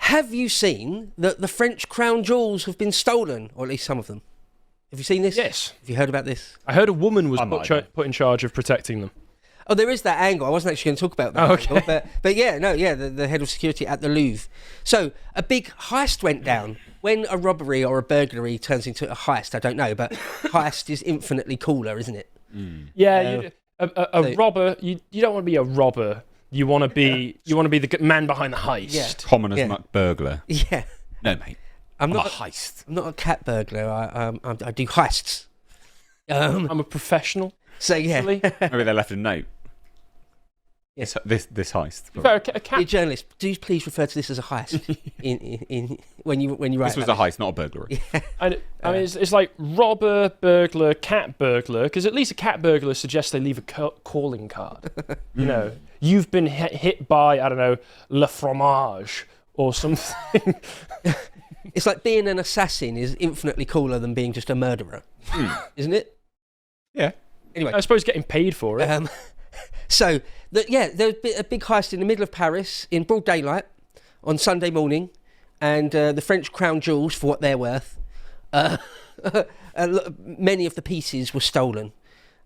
have you seen that the French crown jewels have been stolen, or at least some of them? Have you seen this? Yes. Have you heard about this? I heard a woman was put in charge of protecting them. Oh, there is that angle. I wasn't actually going to talk about that angle, but yeah, the head of security at the Louvre. So a big heist went down. When a robbery or a burglary turns into a heist, I don't know, but heist is infinitely cooler, isn't it? Yeah, a robber. You don't want to be a robber. You want to be the man behind the heist. Yeah. Common as muck burglar. Yeah. No, mate. I'm not a heist. I'm not a cat burglar. I do heists. I'm a professional. So yeah. Maybe they left a note. Yes. This heist. A cat. Dear journalist, do please refer to this as a heist in when you write. This was a heist, not a burglary. Yeah. I mean, it's like robber, burglar, cat burglar, because at least a cat burglar suggests they leave a calling card. You know, you've been hit by, I don't know, Le Fromage or something. It's like being an assassin is infinitely cooler than being just a murderer, isn't it? Yeah. Anyway, I suppose getting paid for it. So, there's a big heist in the middle of Paris in broad daylight on Sunday morning, and the French crown jewels, for what they're worth, many of the pieces were stolen.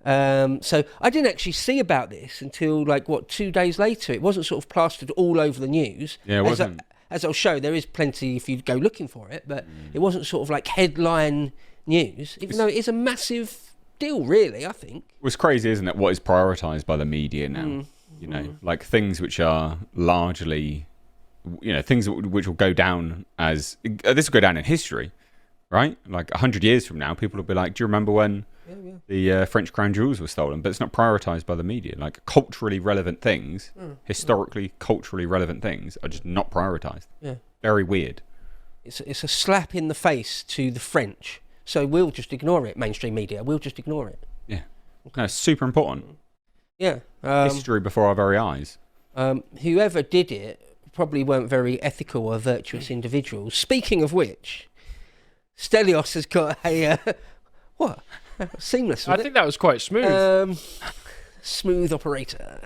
So I didn't actually see about this until 2 days later. It wasn't sort of plastered all over the news. Yeah, it wasn't. As I'll show, there is plenty if you go looking for it, but it wasn't sort of like headline news, even though it is a massive deal, really, I think. It's crazy, isn't it, what is prioritised by the media now? You know, like things which are largely, things which will go down as, this will go down in history, right? Like 100 years from now, people will be like, do you remember when the French crown jewels were stolen? But it's not prioritised by the media. Like culturally relevant things, historically, culturally relevant things are just not prioritised. Yeah. Very weird. It's a slap in the face to the French. So we'll just ignore it, mainstream media. We'll just ignore it. Yeah. No, it's super important. Yeah. History before our very eyes. Whoever did it probably weren't very ethical or virtuous individuals. Speaking of which, Stelios has got a... what? Seamless, I think that was quite smooth. Smooth operator.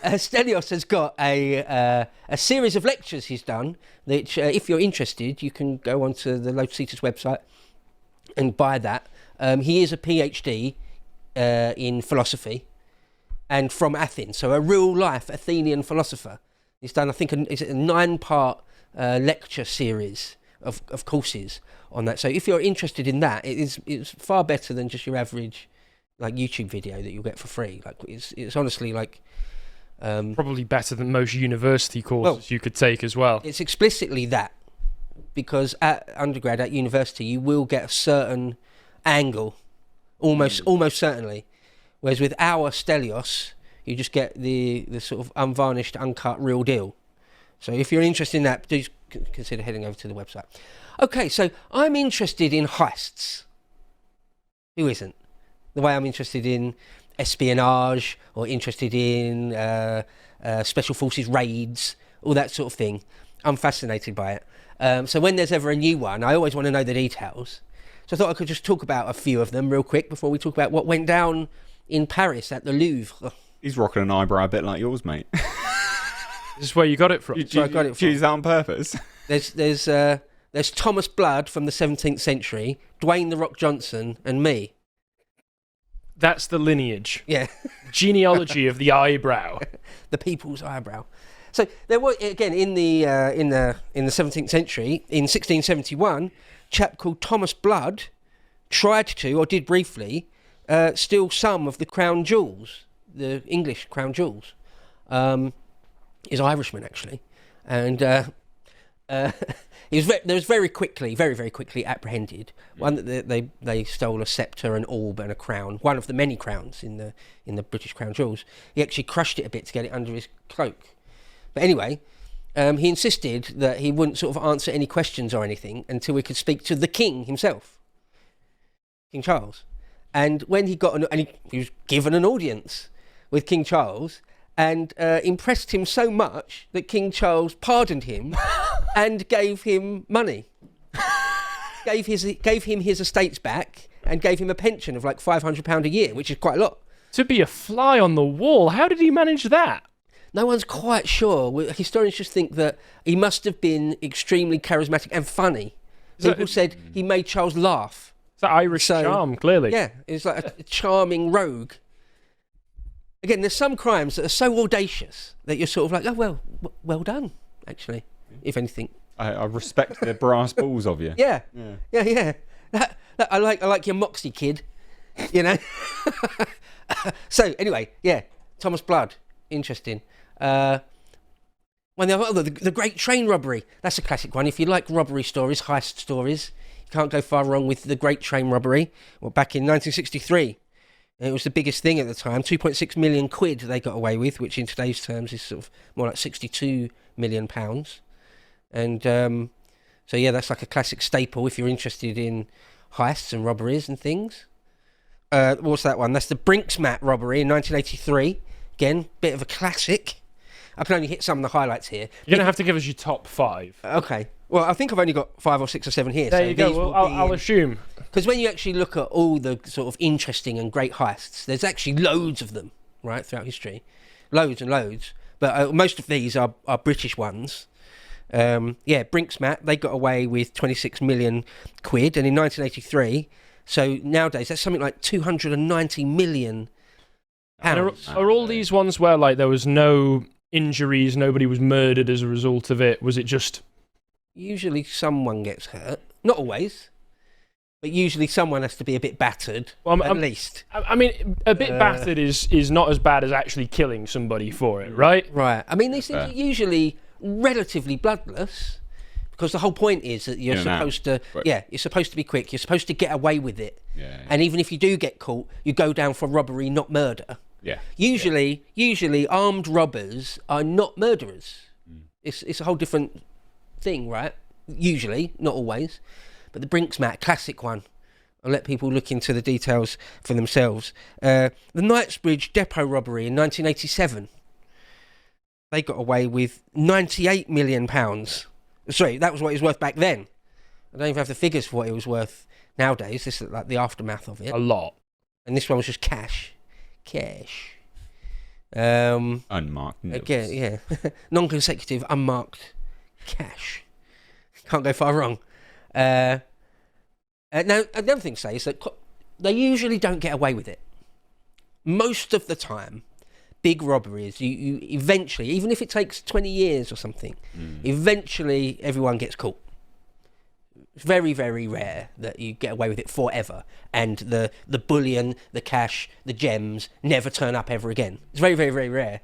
Stelios has got a series of lectures he's done, which, if you're interested, you can go onto the Lotus website and buy that. He is a PhD in philosophy and from Athens, so a real-life Athenian philosopher. He's done, I think, a 9-part lecture series of courses on that. So if you're interested in that, it's far better than just your average YouTube video that you'll get for free. It's honestly probably better than most university courses you could take as well. It's explicitly that, because at undergrad, at university, you will get a certain angle, almost certainly. Whereas with our Stelios, you just get the sort of unvarnished, uncut, real deal. So if you're interested in that, do consider heading over to the website. Okay, so I'm interested in heists. Who isn't? The way I'm interested in espionage or interested in special forces raids, all that sort of thing. I'm fascinated by it. So when there's ever a new one, I always want to know the details. So I thought I could just talk about a few of them real quick before we talk about what went down in Paris at the Louvre. He's rocking an eyebrow a bit like yours, mate. This is where you got it from. I got it from. Choose that on purpose. There's Thomas Blood from the 17th century, Dwayne "The Rock" Johnson, and me. That's the lineage. Yeah. Genealogy of the eyebrow. The people's eyebrow. So there was, again, in the 17th century, in 1671, a chap called Thomas Blood tried to, or did briefly, steal some of the crown jewels, the English crown jewels. He's Irishman, actually. And he was very quickly apprehended. One that they stole a sceptre, an orb, and a crown. One of the many crowns in the British crown jewels. He actually crushed it a bit to get it under his cloak. But anyway, he insisted that he wouldn't sort of answer any questions or anything until we could speak to the king himself, King Charles. And when he he was given an audience with King Charles, and impressed him so much that King Charles pardoned him and gave him money. gave him his estates back and gave him a pension of like £500 a year, which is quite a lot. To be a fly on the wall, how did he manage that? No one's quite sure. Historians just think that he must have been extremely charismatic and funny. People said he made Charles laugh. It's that Irish charm, clearly. Yeah, he was like a charming rogue. Again, there's some crimes that are so audacious that you're sort of like, oh, well done, actually, if anything. I respect the brass balls of you. Yeah. I like your moxie, kid. You know. So anyway, yeah, Thomas Blood, interesting. The Great Train Robbery. That's a classic one. If you like robbery stories, heist stories, you can't go far wrong with the Great Train Robbery. Well, back in 1963, it was the biggest thing at the time. 2.6 million quid they got away with, which in today's terms is sort of more like 62 million pounds. And so yeah, that's like a classic staple if you're interested in heists and robberies and things. What's that one? That's the Brinksmat robbery in 1983. Again, bit of a classic. I can only hit some of the highlights here. You're going to have to give us your top 5. Okay. Well, I think I've only got 5 or 6 or 7 here. There you go. Well, I'll assume. Because when you actually look at all the sort of interesting and great heists, there's actually loads of them, right, throughout history. Loads and loads. But most of these are British ones. Brinksmat, they got away with 26 million quid. And in 1983, so nowadays, that's something like 290 million pounds. Are all these ones where like there was no injuries, nobody was murdered as a result of it? Was it just... Usually someone gets hurt. Not always. But usually someone has to be a bit battered, at least. I mean, a bit battered is not as bad as actually killing somebody for it, right? Right. I mean, these things are usually relatively bloodless, because the whole point is that you're supposed to... Yeah, you're supposed to be quick. You're supposed to get away with it. Yeah. And even if you do get caught, you go down for robbery, not murder. Yeah. Usually armed robbers are not murderers. It's a whole different thing, right? Usually, not always. But the Brinksmat, classic one. I'll let people look into the details for themselves. The Knightsbridge depot robbery in 1987. They got away with £98 million. Sorry, that was what it was worth back then. I don't even have the figures for what it was worth nowadays. This is like the aftermath of it. A lot. And this one was just cash. Unmarked notes. Again, yeah. Non-consecutive, unmarked cash. Can't go far wrong. Now, another thing to say is that they usually don't get away with it. Most of the time, big robberies, you eventually, even if it takes 20 years or something, eventually everyone gets caught. It's very, very rare that you get away with it forever, and the bullion, the cash, the gems never turn up ever again. It's very, very, very rare.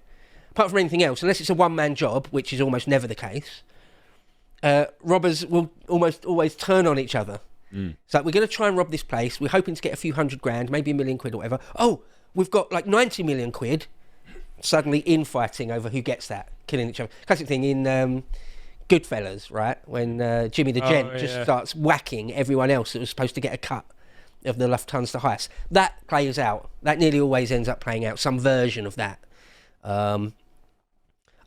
Apart from anything else, unless it's a one-man job, which is almost never the case, robbers will almost always turn on each other. It's like, we're going to try and rob this place. We're hoping to get a few £100,000, maybe £1 million or whatever. Oh, we've got like 90 million quid. Suddenly infighting over who gets that, killing each other. Classic thing in Goodfellas, right? When Jimmy the Gent just starts whacking everyone else that was supposed to get a cut of the Lufthansa heist. That plays out. That nearly always ends up playing out, some version of that. The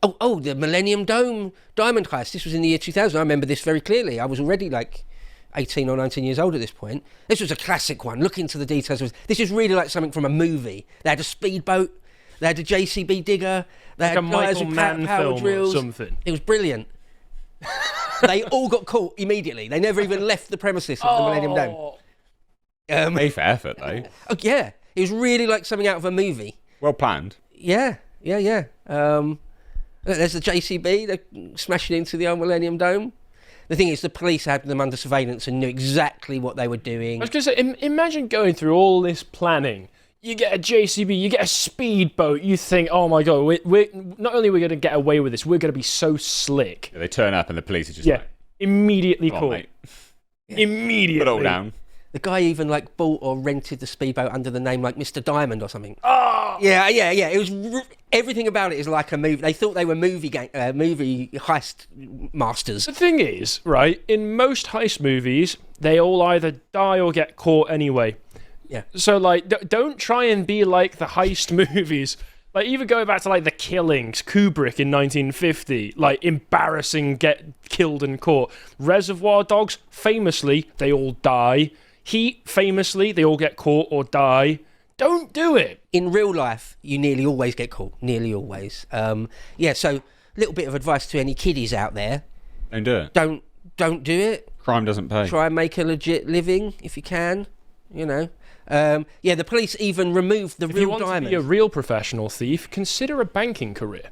Millennium Dome diamond heist. This was in the year 2000. I remember this very clearly. I was already like 18 or 19 years old at this point. This was a classic one. Look into the details. This is really like something from a movie. They had a speedboat. They had a JCB digger. They like had a guys Michael with Mann power film drills. or something. It was brilliant. They all got caught immediately. They never even left the premises of the Millennium Dome. Pay for effort, though. Oh, yeah. It was really like something out of a movie. Well planned. Yeah. There's the JCB. They're smashing into the old Millennium Dome. The thing is, the police had them under surveillance and knew exactly what they were doing. I was going to say, imagine going through all this planning. You get a JCB, you get a speedboat. You think, oh my god, we're not only are we going to get away with this, we're going to be so slick. Yeah, they turn up and the police are just like, immediately "Come caught. on, mate. Immediately. Put it all down." The guy even like bought or rented the speedboat under the name like Mr. Diamond or something. Oh! Yeah. It was everything about it is like a movie. They thought they were movie heist masters. The thing is, right, in most heist movies, they all either die or get caught anyway. Yeah. So, like, don't try and be like the heist movies. Like, even going back to, like, The Killings, Kubrick in 1950, like, embarrassing, get killed and caught. Reservoir Dogs, famously, they all die. Heat, famously, they all get caught or die. Don't do it. In real life, you nearly always get caught. Nearly always. So little bit of advice to any kiddies out there: Don't do it. don't do it. Crime doesn't pay. Try and make a legit living if you can. You know. The police even removed the If real you want diamond. to be a real professional thief, consider a banking career.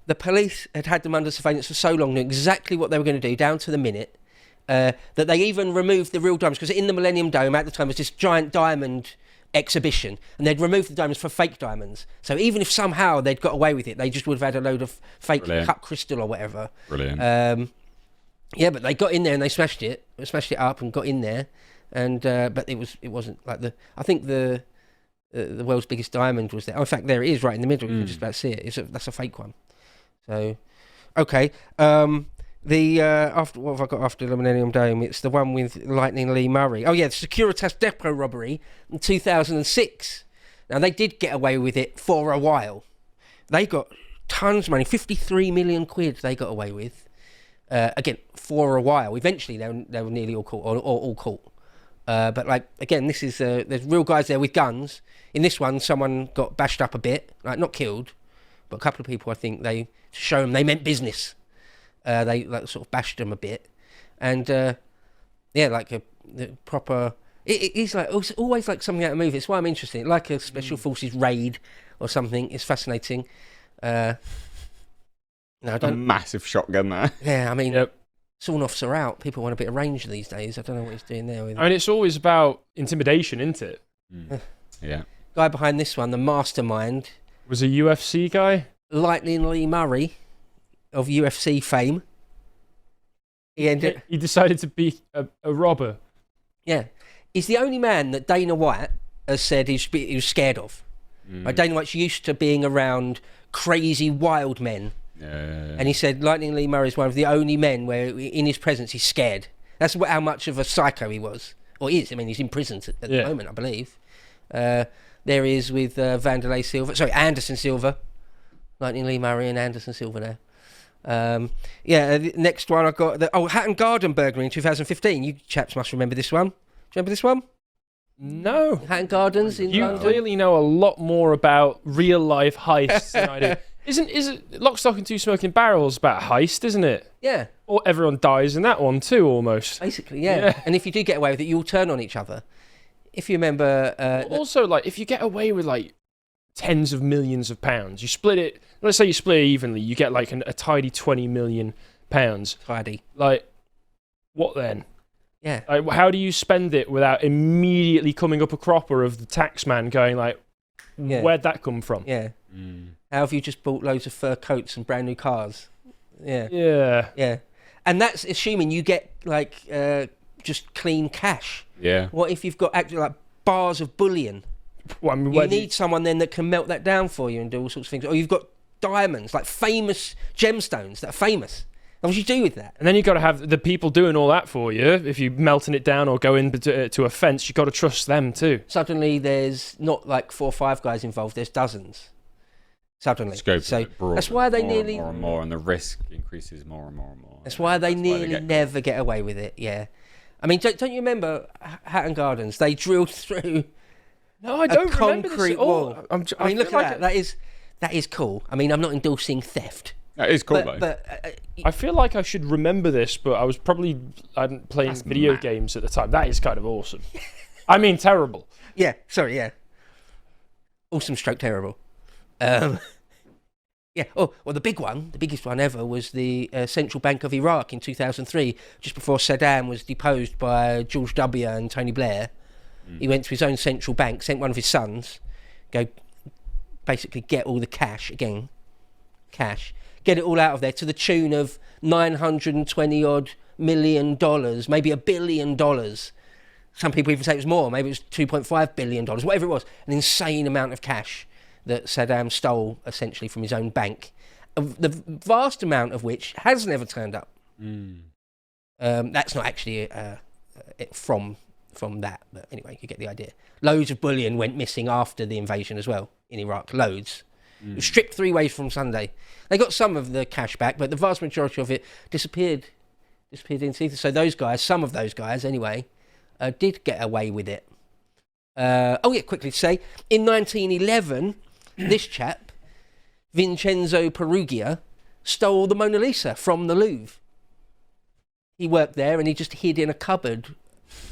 The police had them under surveillance for so long, knew exactly what they were going to do, down to the minute, that they even removed the real diamonds, because in the Millennium Dome at the time was this giant diamond exhibition, and they'd removed the diamonds for fake diamonds. So even if somehow they'd got away with it, they just would have had a load of fake cut crystal or whatever. Brilliant. But they got in there and they smashed it up and got in there, and but it wasn't like I think the world's biggest diamond was there. Oh, in fact, there it is, right in the middle. You can just about see it. That's a fake one. So, okay. After what have I got after the Millennium Dome? It's the one with Lightning Lee Murray. Oh yeah, the Securitas Depot robbery in 2006. Now they did get away with it for a while. They got tons of money, 53 million quid. They got away with again for a while. Eventually, they were nearly all caught, or all caught. But like again, this is there's real guys there with guns. In this one, someone got bashed up a bit, like not killed, but a couple of people. I think to show them they meant business. They like sort of bashed them a bit, and the proper. It's like it's always like something out of a movie. It's why I'm interested. Like a special forces raid or something. It's fascinating. A massive shotgun there. Yeah, I mean, sawn offs are out. People want a bit of range these days. I don't know what he's doing there. I mean, it's always about intimidation, isn't it? Yeah. Guy behind this one, the mastermind, was a UFC guy. Lightning Lee Murray, of UFC fame. He decided to be a robber. Yeah. He's the only man that Dana White has said he was scared of. Like Dana White's used to being around crazy wild men. And he said Lightning Lee Murray is one of the only men where in his presence he's scared. That's how much of a psycho he was. Or is. I mean, he's in prison at the moment, I believe. There he is with Anderson Silva. Lightning Lee Murray and Anderson Silva now. Next one I got Hatton Garden burglary in 2015. You chaps must remember this one. Do you remember this one? No. Hatton Gardens in London. You clearly know a lot more about real life heists than I do. Isn't Lock, Stock and Two Smoking Barrels about a heist, isn't it? Yeah. Or everyone dies in that one too, almost. Basically, yeah. And if you do get away with it, you'll turn on each other. If you remember... also, like, if you get away with, like, tens of millions of pounds, you split it... Let's say you split it evenly, you get, like, a tidy 20 million pounds. Tidy. Like, what then? Yeah. Like, how do you spend it without immediately coming up a cropper of the tax man going, like, where'd that come from? Yeah. How have you just bought loads of fur coats and brand new cars? Yeah. Yeah. And that's assuming you get, like, just clean cash. Yeah. What if you've got actually, like, bars of bullion? Well, I mean, you need someone then that can melt that down for you and do all sorts of things. Or you've got diamonds, like famous gemstones that are famous. What would you do with that? And then you've got to have the people doing all that for you. If you're melting it down or going to a fence, you've got to trust them too. Suddenly there's not like 4 or 5 guys involved, there's dozens. Suddenly. So that's why they nearly... More and more, and the risk increases more and more and more. That's why they nearly never get away with it, yeah. I mean, don't you remember Hatton Gardens? They drilled through I don't remember concrete this wall. I mean, look at like that is cool. I mean, I'm not endorsing theft. That is cool, though. But I feel like I should remember this, but I was probably playing video games at the time. That is kind of awesome. I mean, terrible. Yeah, sorry, yeah. Awesome stroke terrible. Yeah. Oh, well, the biggest one ever was the Central Bank of Iraq in 2003, just before Saddam was deposed by George W. and Tony Blair. He went to his own central bank, sent one of his sons, go basically get all the cash, get it all out of there to the tune of $920 million, maybe $1 billion. Some people even say it was more, maybe it was $2.5 billion, whatever it was, an insane amount of cash that Saddam stole essentially from his own bank, the vast amount of which has never turned up. That's not actually from that, but anyway, you get the idea. Loads of bullion went missing after the invasion as well in Iraq, loads. It was stripped 3 ways from Sunday. They got some of the cash back, but the vast majority of it disappeared into ether. So those guys, some of those guys anyway, did get away with it. Quickly to say, in 1911, this chap, Vincenzo Perugia, stole the Mona Lisa from the Louvre. He worked there and he just hid in a cupboard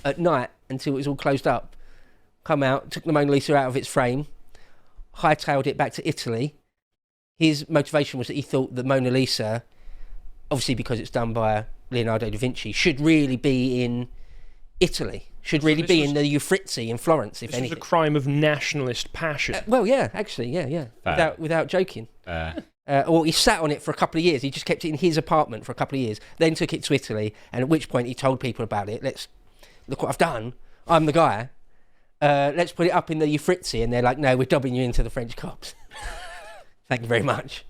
at night until it was all closed up. Come out, took the Mona Lisa out of its frame, hightailed it back to Italy. His motivation was that he thought the Mona Lisa, obviously because it's done by Leonardo da Vinci, should really be in Italy. Should really be in the Uffizi in Florence, if anything. This was a crime of nationalist passion. Without joking. He sat on it for a couple of years. He just kept it in his apartment for a couple of years, then took it to Italy, and at which point he told people about it. Look what I've done. I'm the guy. Let's put it up in the Uffizi, and they're like, no, we're dobbing you into the French cops. Thank you very much.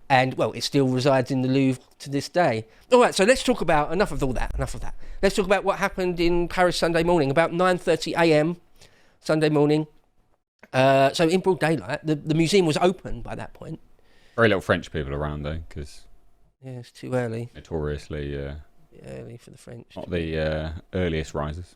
And, well, it still resides in the Louvre to this day. All right, so let's talk about, enough of that. Let's talk about what happened in Paris Sunday morning, about 9:30 a.m. Sunday morning. So in broad daylight, the museum was open by that point. Very little French people around, though, because... Yeah, it's too early. Notoriously... early for the French. Not the earliest risers.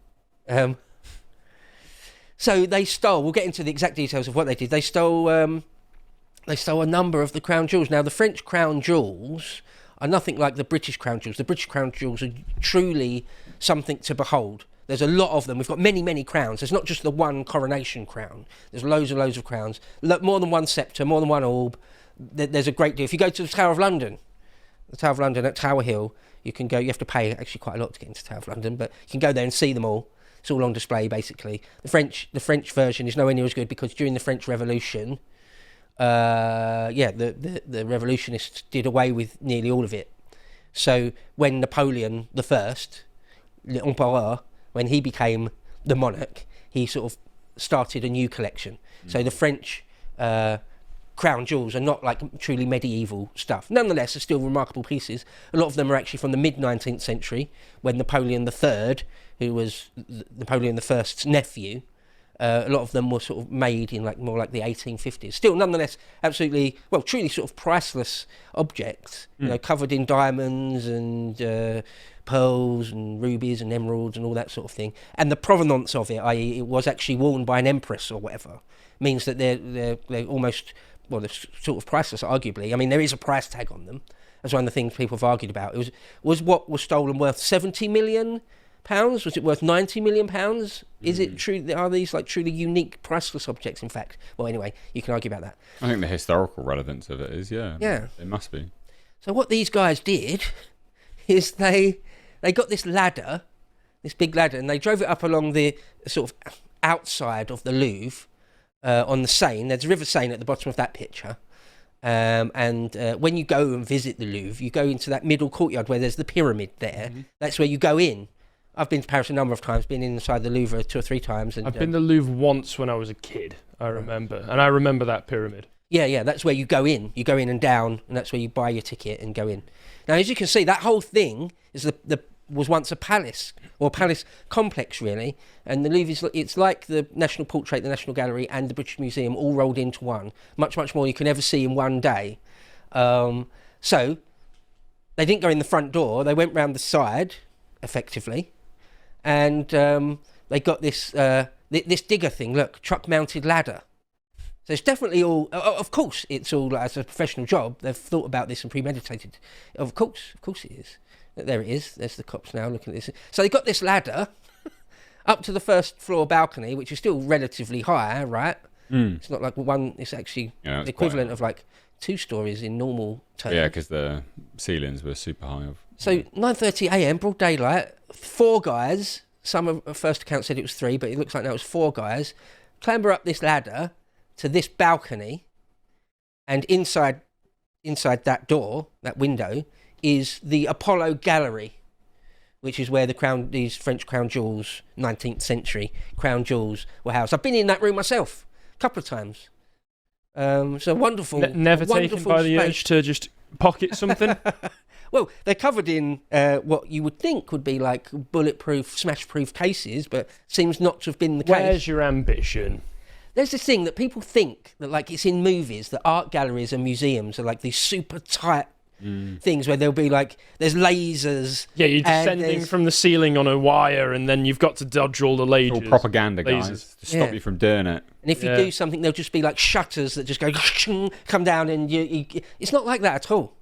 So they stole, we'll get into the exact details of what they did. They stole a number of the crown jewels. Now, the French crown jewels are nothing like the British crown jewels. The British crown jewels are truly something to behold. There's a lot of them. We've got many, many crowns. There's not just the one coronation crown. There's loads of crowns. More than one sceptre, more than one orb. There's a great deal. If you go to the Tower of London at Tower Hill, you can go. You have to pay actually quite a lot to get into Tower of London, but you can go there and see them all. It's all on display, basically. The French version is nowhere near as good because during the French Revolution, the revolutionists did away with nearly all of it. So when Napoleon I, l'Empereur, when he became the monarch, he sort of started a new collection. So the French crown jewels are not like truly medieval stuff. Nonetheless, they're still remarkable pieces. A lot of them are actually from the mid-19th century, when Napoleon III, who was Napoleon I's nephew, a lot of them were sort of made in more like the 1850s. Still, nonetheless, absolutely, truly sort of priceless objects, covered in diamonds and pearls and rubies and emeralds and all that sort of thing. And the provenance of it, i.e. it was actually worn by an empress or whatever, means that they're almost, they're sort of priceless, arguably. I mean, there is a price tag on them. That's one of the things people have argued about. It was what was stolen worth £70 million? Was it worth £90 million? Is it true? Are these like truly unique, priceless objects? In fact, well, anyway, you can argue about that. I think the historical relevance of it is, yeah, it must be. So what these guys did is they got this ladder, this big ladder, and they drove it up along the sort of outside of the Louvre on the Seine. There's the River Seine at the bottom of that picture. And when you go and visit the Louvre, you go into that middle courtyard where there's the pyramid there. Mm-hmm. That's where you go in. I've been to Paris a number of times, been inside the Louvre 2 or 3 times. And, I've been to the Louvre once when I was a kid, I remember. And I remember that pyramid. Yeah, that's where you go in. You go in and down, and that's where you buy your ticket and go in. Now, as you can see, that whole thing is was once a palace, or a palace complex, really. And the Louvre, it's like the National Portrait, the National Gallery, and the British Museum all rolled into one. Much, much more you can ever see in one day. So, they didn't go in the front door. They went round the side, effectively. And they got this this digger thing, look, truck-mounted ladder. So it's definitely all, of course, it's all as a professional job. They've thought about this and premeditated. Of course it is. There it is. There's the cops now looking at this. So they got this ladder up to the first floor balcony, which is still relatively high, right? Mm. It's not like one, it's actually the equivalent of like 2 stories in normal terms. Yeah, because the ceilings were super high. So 9:30 a.m, broad daylight, 4 guys, some of first account said it was 3, but it looks like now it's 4 guys, clamber up this ladder to this balcony, and inside that door, that window, is the Apollo Gallery, which is where these French crown jewels, 19th century crown jewels, were housed. I've been in that room myself a couple of times. So wonderful. Never wonderful taken by the space. urge to just pocket something? Well, they're covered in what you would think would be like bulletproof, smash-proof cases, but seems not to have been the case. Where's your ambition? There's this thing that people think that, like, it's in movies, that art galleries and museums are like these super tight things where there'll be like there's lasers. Yeah, you're and descending there's- from the ceiling on a wire, and then you've got to dodge all the It's all lasers. propaganda, guys, Lasers. to stop you from doing it. And if you Yeah. do something, there'll just be like shutters that just go come down, and it's not like that at all.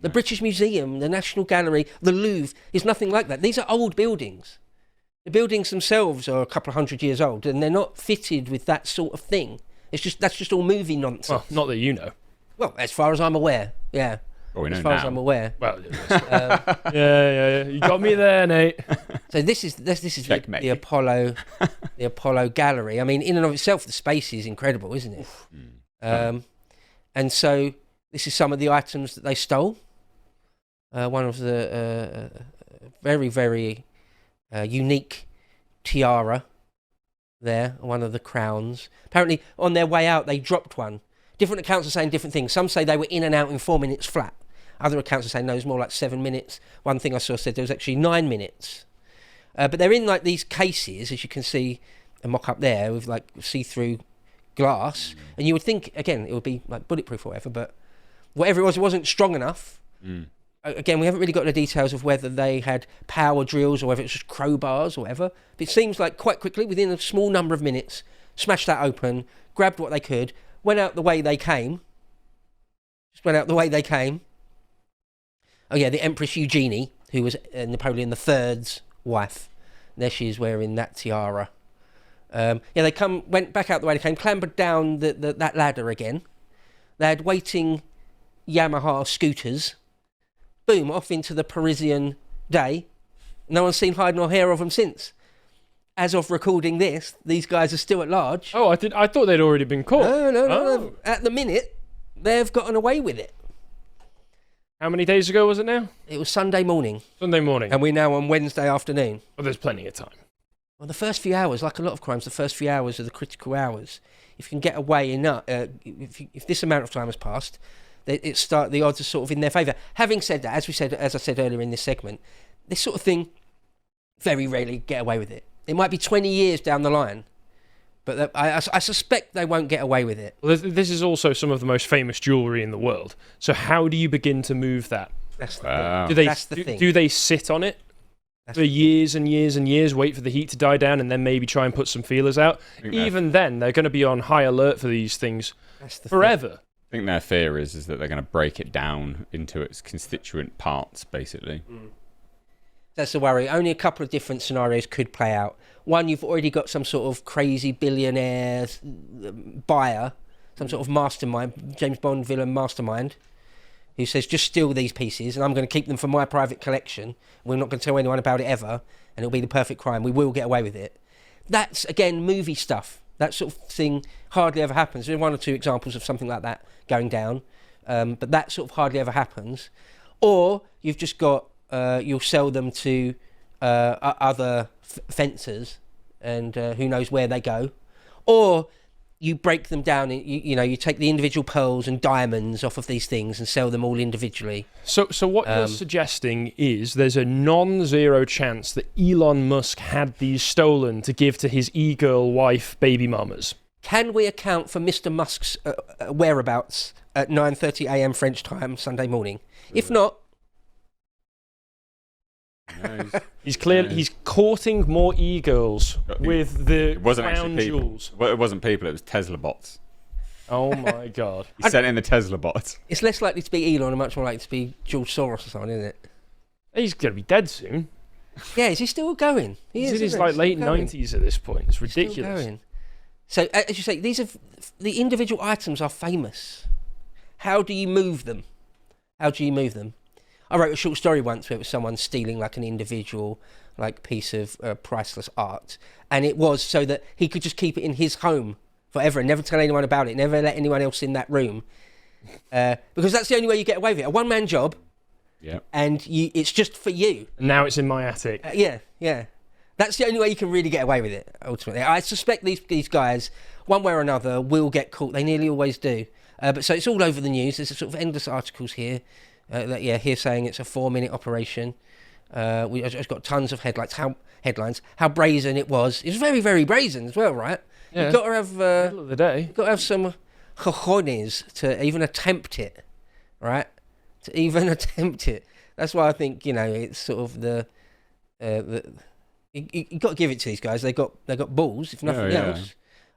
The British Museum, the National Gallery, the Louvre is nothing like that. These are old buildings. The buildings themselves are a couple of hundred years old, and they're not fitted with that sort of thing. That's just all movie nonsense. Well, not that you know. Well, as far as I'm aware, yeah. Well, we know As far as now. I'm aware. Well, yeah. You got me there, Nate. So this is Checkmate. the Apollo Gallery. I mean, in and of itself, the space is incredible, isn't it? And so this is some of the items that they stole. One of the very, very unique tiara there, one of the crowns. Apparently, on their way out, they dropped one. Different accounts are saying different things. Some say they were in and out in 4 minutes flat. Other accounts are saying no, it was more like 7 minutes. One thing I saw said there was actually 9 minutes. But they're in like these cases, as you can see a mock up there, with like see-through glass. And you would think, again, it would be like bulletproof or whatever, but whatever it wasn't strong enough. Again, we haven't really got the details of whether they had power drills or whether it's just crowbars or whatever. But it seems like quite quickly, within a small number of minutes, smashed that open, grabbed what they could, went out the way they came. Just went out the way they came. Oh yeah, the Empress Eugenie, who was Napoleon III's wife. There she is wearing that tiara. They went back out the way they came, clambered down that ladder again. They had waiting Yamaha scooters. Boom, off into the Parisian day. No one's seen hide nor hair of them since. As of recording this, these guys are still at large. Oh, I thought they'd already been caught. No. At the minute, they've gotten away with it. How many days ago was it now? It was Sunday morning, Sunday morning. and we're now on Wednesday afternoon. Well, there's plenty of time. Well, the first few hours, like a lot of crimes, the first few hours are the critical hours. If you can get away enough, if this amount of time has passed, the odds are sort of in their favour. Having said that, as I said earlier in this segment, this sort of thing, very rarely get away with it. It might be 20 years down the line, but I suspect they won't get away with it. Well, this is also some of the most famous jewellery in the world. So how do you begin to move that? That's the Wow. That's the thing. Do they sit on it for years and years and years, wait for the heat to die down, and then maybe try and put some feelers out? Even then, they're going to be on high alert for these things forever. I think their fear is that they're going to break it down into its constituent parts, basically. That's the worry. Only a couple of different scenarios could play out. One, you've already got some sort of crazy billionaire buyer, some sort of mastermind, James Bond villain mastermind, who says, just steal these pieces and I'm going to keep them for my private collection. We're not going to tell anyone about it ever, and it'll be the perfect crime. We will get away with it. That's, again, movie stuff. That sort of thing hardly ever happens. There are one or two examples of something like that going down, but that sort of hardly ever happens. Or you've just got, you'll sell them to other fencers, and who knows where they go. Or you break them down, you take the individual pearls and diamonds off of these things and sell them all individually. So what you're suggesting is there's a non-zero chance that Elon Musk had these stolen to give to his e-girl wife baby mamas. Can we account for Mr. Musk's whereabouts at 9:30 a.m. French time Sunday morning? If not, He's courting more e-girls with the It wasn't crown actually people. jewels. Well, it wasn't people, it was Tesla bots. Oh my god. He sent in the Tesla bots. it's less likely to be Elon and much more likely to be George Soros or someone, isn't it? He's going to be dead soon. Yeah, is he still going? He He's is, in his isn't he? like late Still going. 90s at this point. It's Still ridiculous. going. So, as you say, these are the individual items are famous. How do you move them? I wrote a short story once where it was someone stealing like an individual like piece of priceless art, and it was so that he could just keep it in his home forever and never tell anyone about it, never let anyone else in that room, because that's the only way you get away with it. A one-man job, and it's just for you. And now it's in my attic. Yeah. That's the only way you can really get away with it, ultimately. I suspect these guys, one way or another, will get caught. They nearly always do. But so it's all over the news. There's sort of endless articles here. Here saying it's a 4-minute operation. I've got tons of headlines. How brazen it was. It was very, very brazen as well, right? Yeah. You've got to have Middle of the day. you've got to have some cojones to even attempt it, right? to even attempt it. That's why I think, you know, it's sort of you got to give it to these guys. They got balls, if nothing else.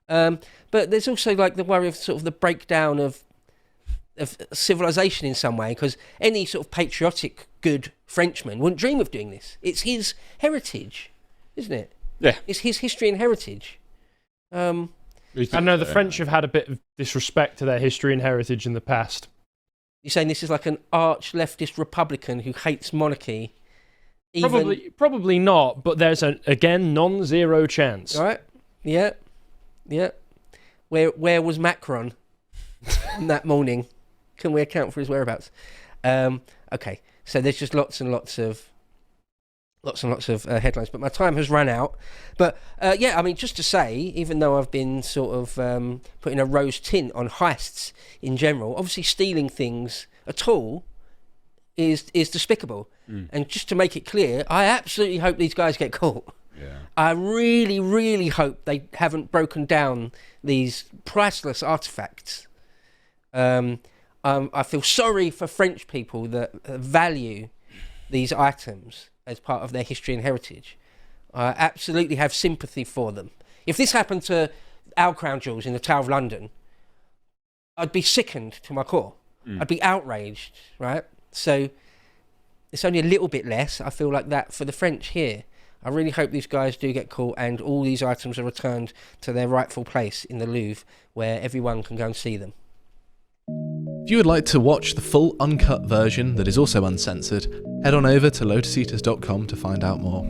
But there's also like the worry of sort of the breakdown of civilization in some way, because any sort of patriotic good Frenchman wouldn't dream of doing this. It's his heritage, isn't it? Yeah. It's his history and heritage. I know the French have had a bit of disrespect to their history and heritage in the past. You're saying this is like an arch leftist Republican who hates monarchy? Probably not, but there's again non-zero chance. All right. Yeah. Where was Macron on that morning? Can we account for his whereabouts? Okay, so there's just lots and lots of headlines, but my time has run out. But yeah, I mean, just to say, even though I've been sort of putting a rose tint on heists in general, obviously stealing things at all is despicable. And just to make it clear, I absolutely hope these guys get caught. Yeah. I really, really hope they haven't broken down these priceless artifacts. I feel sorry for French people that value these items as part of their history and heritage. I absolutely have sympathy for them. If this happened to our crown jewels in the Tower of London, I'd be sickened to my core. I'd be outraged, right? So it's only a little bit less, I feel like that, for the French here. I really hope these guys do get caught and all these items are returned to their rightful place in the Louvre where everyone can go and see them. If you would like to watch the full uncut version that is also uncensored, head on over to lotuseaters.com to find out more.